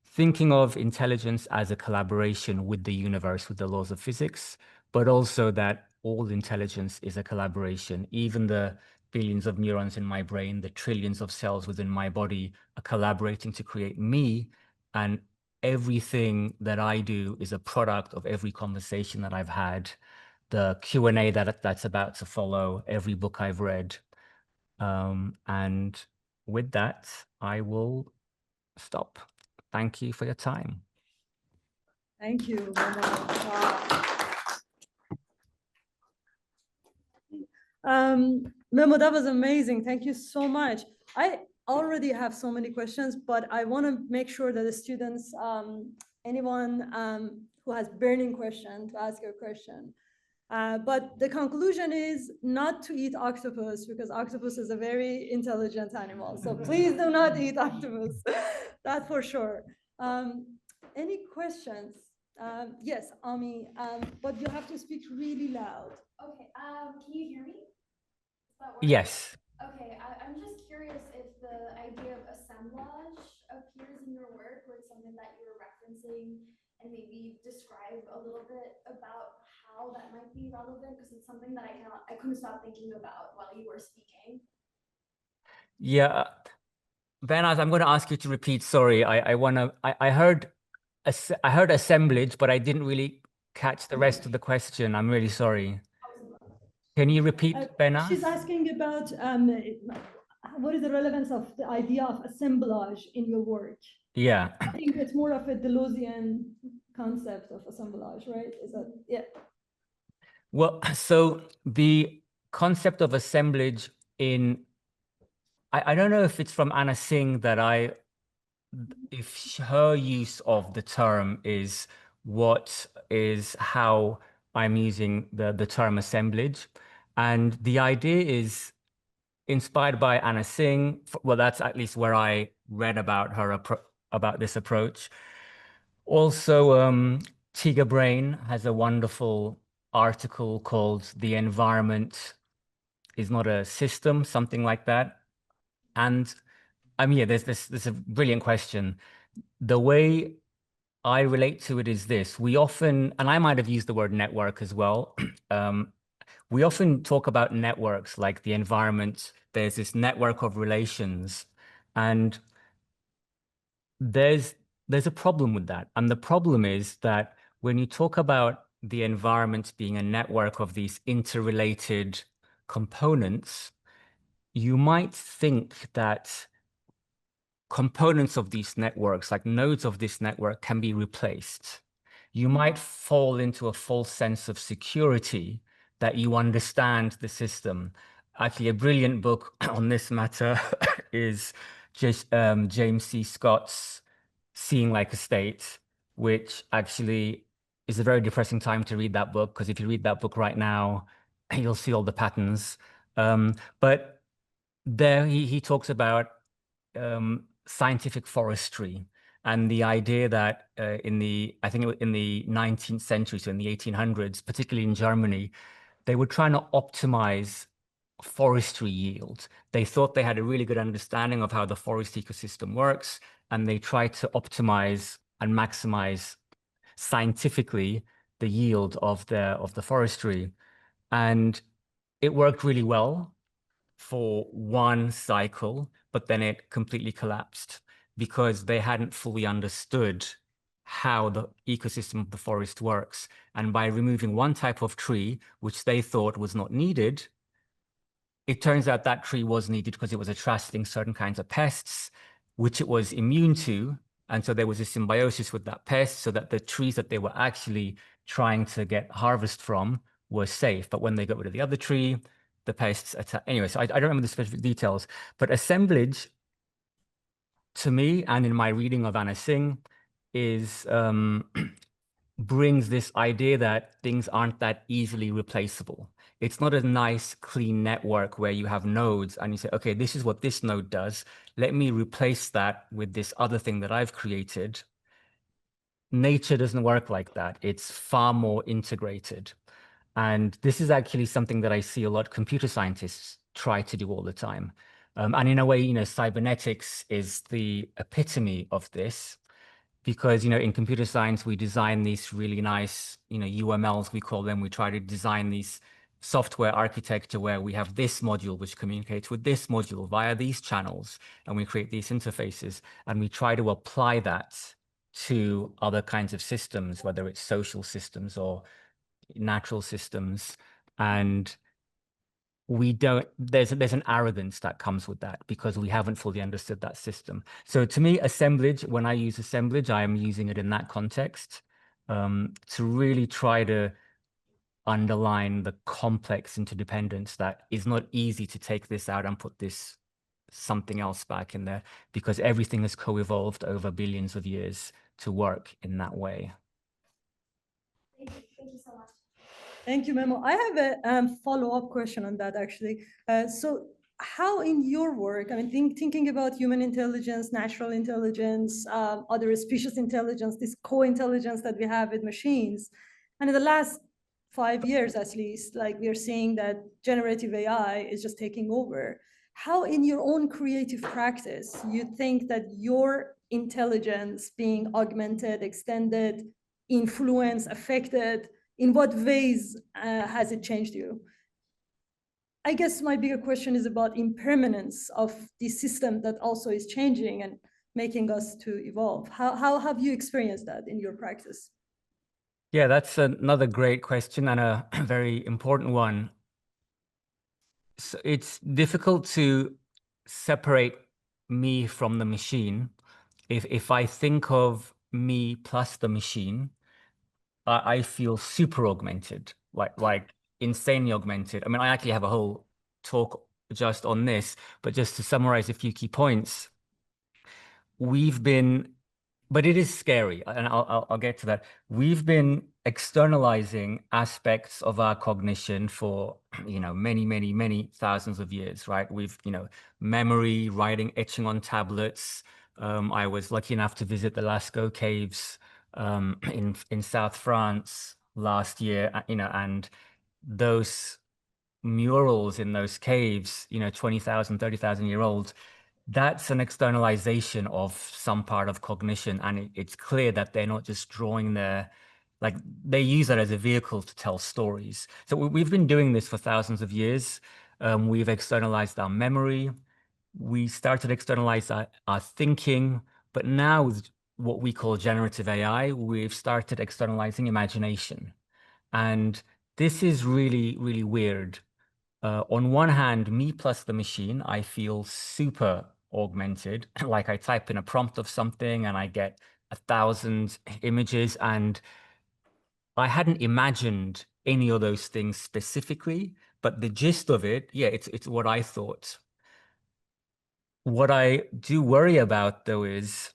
[SPEAKER 2] thinking of intelligence as a collaboration with the universe, with the laws of physics, but also that all intelligence is a collaboration. Even the billions of neurons in my brain, the trillions of cells within my body are collaborating to create me. And everything that I do is a product of every conversation that I've had, the Q&A that's about to follow, every book I've read. And with that, I will stop. Thank you for your time.
[SPEAKER 1] Thank you, Memo. Wow. Memo, that was amazing. Thank you so much. I already have so many questions, but I want to make sure that the students, anyone who has burning question, to ask a question. But the conclusion is not to eat octopus because octopus is a very intelligent animal. So please do not eat octopus. That for sure. Any questions? Yes, Ami, but you have to speak really loud.
[SPEAKER 5] Okay, can you hear me?
[SPEAKER 2] Yes.
[SPEAKER 5] Okay, I'm just curious if the idea of assemblage appears in your work or it's something that you were referencing, and maybe describe a little bit about how that might be relevant, because it's something that I couldn't stop thinking about while you were speaking.
[SPEAKER 2] Yeah, Benaz, I'm going to ask you to repeat. Sorry, I heard assemblage, but I didn't really catch the rest of the question. I'm really sorry. Can you repeat, Benaz?
[SPEAKER 1] She's asking about what is the relevance of the idea of assemblage in your work?
[SPEAKER 2] Yeah.
[SPEAKER 1] I think it's more of a Deleuzian concept of assemblage, right? Is that, yeah.
[SPEAKER 2] Well, so the concept of assemblage I don't know if it's from Anna Singh if her use of the term is how I'm using the term assemblage. And the idea is inspired by Anna Singh. Well, that's at least where I read about her about this approach. Also, Tiga Brain has a wonderful article called "The Environment is Not a System," something like that. And I mean, yeah, there's a brilliant question. The way I relate to it is this: we often, and I might have used the word network as well. We often talk about networks like the environment. There's this network of relations, and there's a problem with that. And the problem is that when you talk about the environment being a network of these interrelated components, you might think that components of these networks, like nodes of this network, can be replaced. You might fall into a false sense of security that you understand the system. Actually, a brilliant book on this matter is just James C. Scott's Seeing Like a State, which actually is a very depressing time to read that book, because if you read that book right now, you'll see all the patterns. But there he talks about scientific forestry and the idea that I think it was in the 19th century, so in the 1800s, particularly in Germany, they were trying to optimize forestry yield. They thought they had a really good understanding of how the forest ecosystem works, and they tried to optimize and maximize scientifically the yield of the forestry. And it worked really well for one cycle, but then it completely collapsed because they hadn't fully understood how the ecosystem of the forest works. And by removing one type of tree, which they thought was not needed, it turns out that tree was needed because it was attracting certain kinds of pests, which it was immune to. And so there was a symbiosis with that pest, so that the trees that they were actually trying to get harvest from were safe. But when they got rid of the other tree, the pests attack. Anyway, so I don't remember the specific details, but assemblage, to me, and in my reading of Anna Singh, is brings this idea that things aren't that easily replaceable. It's not a nice, clean network where you have nodes and you say, okay, this is what this node does. Let me replace that with this other thing that I've created. Nature doesn't work like that. It's far more integrated. And this is actually something that I see a lot of computer scientists try to do all the time. And in a way, cybernetics is the epitome of this, because, in computer science, we design these really nice, UMLs, we call them. We try to design these software architecture where we have this module which communicates with this module via these channels, and we create these interfaces, and we try to apply that to other kinds of systems, whether it's social systems or natural systems. And there's an arrogance that comes with that because we haven't fully understood that system. So to me, assemblage, when I use assemblage, I am using it in that context, to really try to underline the complex interdependence that is not easy to take this out and put this something else back in there, because everything has co-evolved over billions of years to work in that way.
[SPEAKER 5] Thank you so much.
[SPEAKER 1] Thank you, Memo. I have a follow-up question on that, actually. So how in your work, I mean, thinking about human intelligence, natural intelligence, other species intelligence, this co-intelligence that we have with machines, and in the last 5 years, at least, like we are seeing that generative AI is just taking over. How in your own creative practice, you think that your intelligence being augmented, extended, influenced, affected, in what ways has it changed you? I guess my bigger question is about impermanence of the system that also is changing and making us to evolve. How have you experienced that in your practice?
[SPEAKER 2] Yeah, that's another great question and a very important one. So it's difficult to separate me from the machine. If I think of me plus the machine, I feel super augmented, like insanely augmented. I mean, I actually have a whole talk just on this, but just to summarize a few key points, but it is scary, and I'll get to that. We've been externalizing aspects of our cognition for, many thousands of years, right? We've, memory, writing, etching on tablets. I was lucky enough to visit the Lascaux caves in South France last year, and those murals in those caves, 20,000, 30,000 year old, that's an externalization of some part of cognition. And it's clear that they're not just drawing like they use that as a vehicle to tell stories. So we've been doing this for thousands of years. We've externalized our memory. We started to externalize our thinking, but now with what we call generative AI, we've started externalizing imagination. And this is really, really weird. On one hand, me plus the machine, I feel super augmented. Like I type in a prompt of something and I get 1,000 images, and I hadn't imagined any of those things specifically, but the gist of it, yeah, it's what I thought. What I do worry about, though, is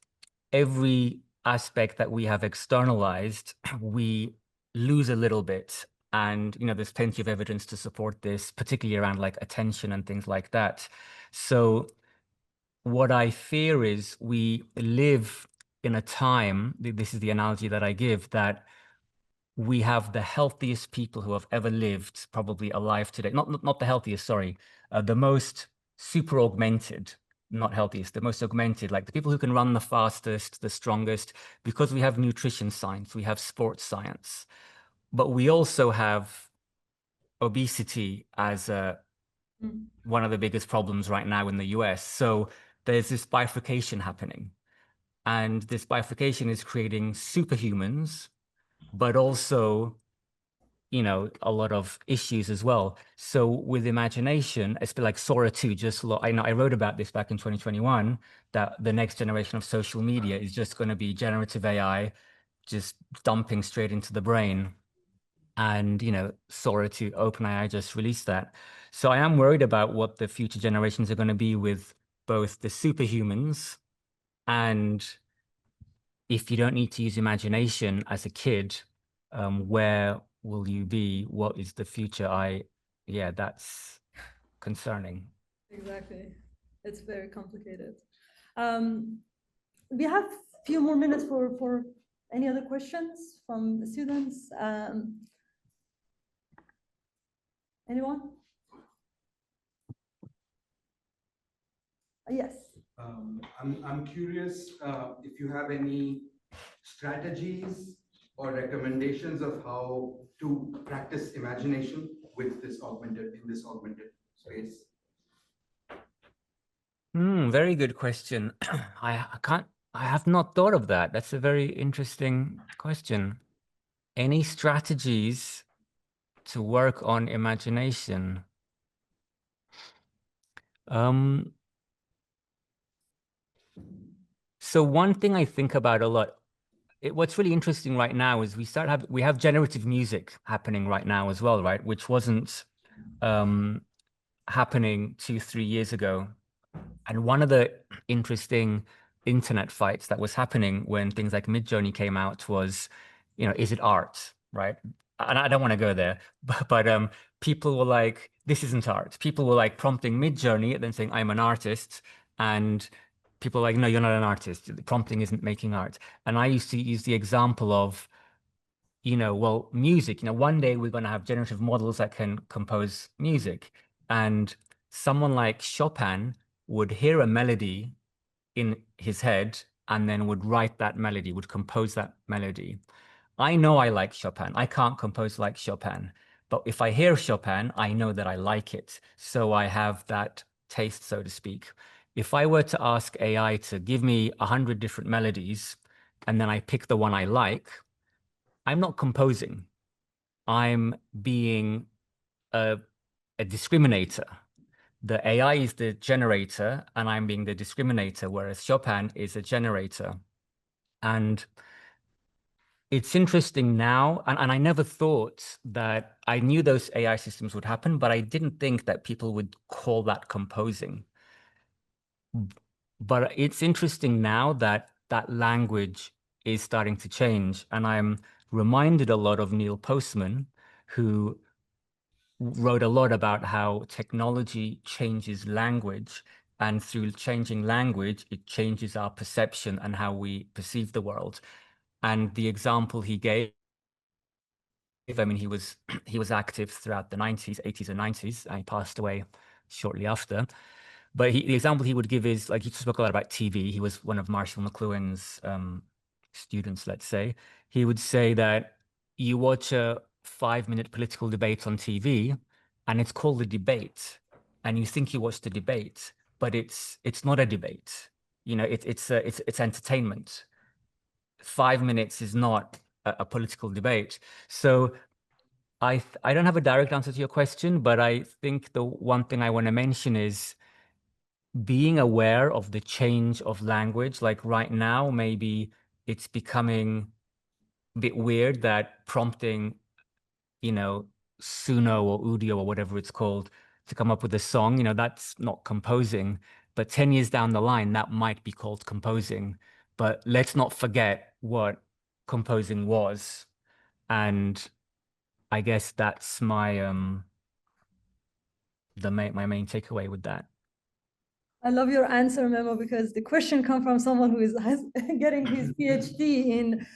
[SPEAKER 2] every aspect that we have externalized, we lose a little bit. And, there's plenty of evidence to support this, particularly around like attention and things like that. So what I fear is we live in a time, this is the analogy that I give, that we have the healthiest people who have ever lived, probably alive today. Not the healthiest, sorry, the most super augmented, not healthiest, the most augmented, like the people who can run the fastest, the strongest, because we have nutrition science, we have sports science, but we also have obesity as one of the biggest problems right now in the US. So there's this bifurcation happening, and this bifurcation is creating superhumans, but also a lot of issues as well. So with imagination, it's been like Sora 2, I wrote about this back in 2021, that the next generation of social media is just going to be generative AI, just dumping straight into the brain. And, Sora 2, OpenAI just released that. So I am worried about what the future generations are going to be with both the superhumans, and if you don't need to use imagination as a kid, where will you be? What is the future? Yeah, that's concerning.
[SPEAKER 1] Exactly. It's very complicated. We have a few more minutes for any other questions from the students. Anyone? Yes.
[SPEAKER 6] I'm curious if you have any strategies or recommendations of how to practice imagination with this augmented space.
[SPEAKER 2] Very good question. I have not thought of that. That's a very interesting question. Any strategies to work on imagination? So one thing I think about a lot, what's really interesting right now is we have generative music happening right now as well, right? Which wasn't happening 2-3 years ago. And one of the interesting internet fights that was happening when things like Midjourney came out was, is it art, right? And I don't want to go there, but people were like, this isn't art. People were like prompting Midjourney and then saying, I'm an artist. And people are like, no, you're not an artist. Prompting isn't making art. And I used to use the example of, well, music, one day we're going to have generative models that can compose music. And someone like Chopin would hear a melody in his head and then would write that melody, would compose that melody. I know I like Chopin. I can't compose like Chopin. But if I hear Chopin, I know that I like it. So I have that taste, so to speak. If I were to ask AI to give me 100 different melodies and then I pick the one I like, I'm not composing. I'm being a discriminator. The AI is the generator and I'm being the discriminator, whereas Chopin is a generator. And it's interesting now, and I never thought that I knew those AI systems would happen, but I didn't think that people would call that composing. But it's interesting now that that language is starting to change. And I'm reminded a lot of Neil Postman, who wrote a lot about how technology changes language, and through changing language, it changes our perception and how we perceive the world. And the example he gave, I mean, he was active throughout the 90s, 80s and 90s, and he passed away shortly after. But the example he would give is, like, he spoke a lot about TV. He was one of Marshall McLuhan's students, let's say. He would say that you watch a 5-minute political debate on TV, and it's called a debate, and you think you watched the debate, but it's not a debate. It's I don't have a direct answer to your question, but I think the one thing I want to mention is being aware of the change of language. Like right now, maybe it's becoming a bit weird that prompting, you know, Suno or Udio or whatever it's called to come up with a song, you know, that's not composing. But 10 years down the line, that might be called composing. But let's not forget what composing was. And I guess that's my my main takeaway with that.
[SPEAKER 1] I love your answer, Memo, because the question comes from someone who is getting his PhD in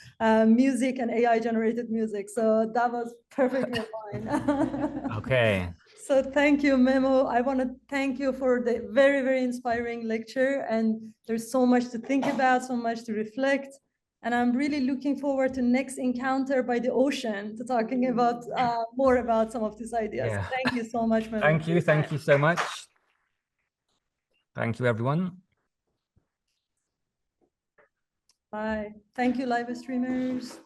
[SPEAKER 1] music and AI-generated music. So that was perfectly aligned.
[SPEAKER 2] Okay.
[SPEAKER 1] So thank you, Memo. I want to thank you for the very, very inspiring lecture. And there's so much to think about, so much to reflect. And I'm really looking forward to next encounter by the ocean to talking about more about some of these ideas.
[SPEAKER 2] Yeah.
[SPEAKER 1] Thank you so much, Memo.
[SPEAKER 2] Thank you. Thank you so much. Thank you, everyone.
[SPEAKER 1] Bye. Thank you, live streamers.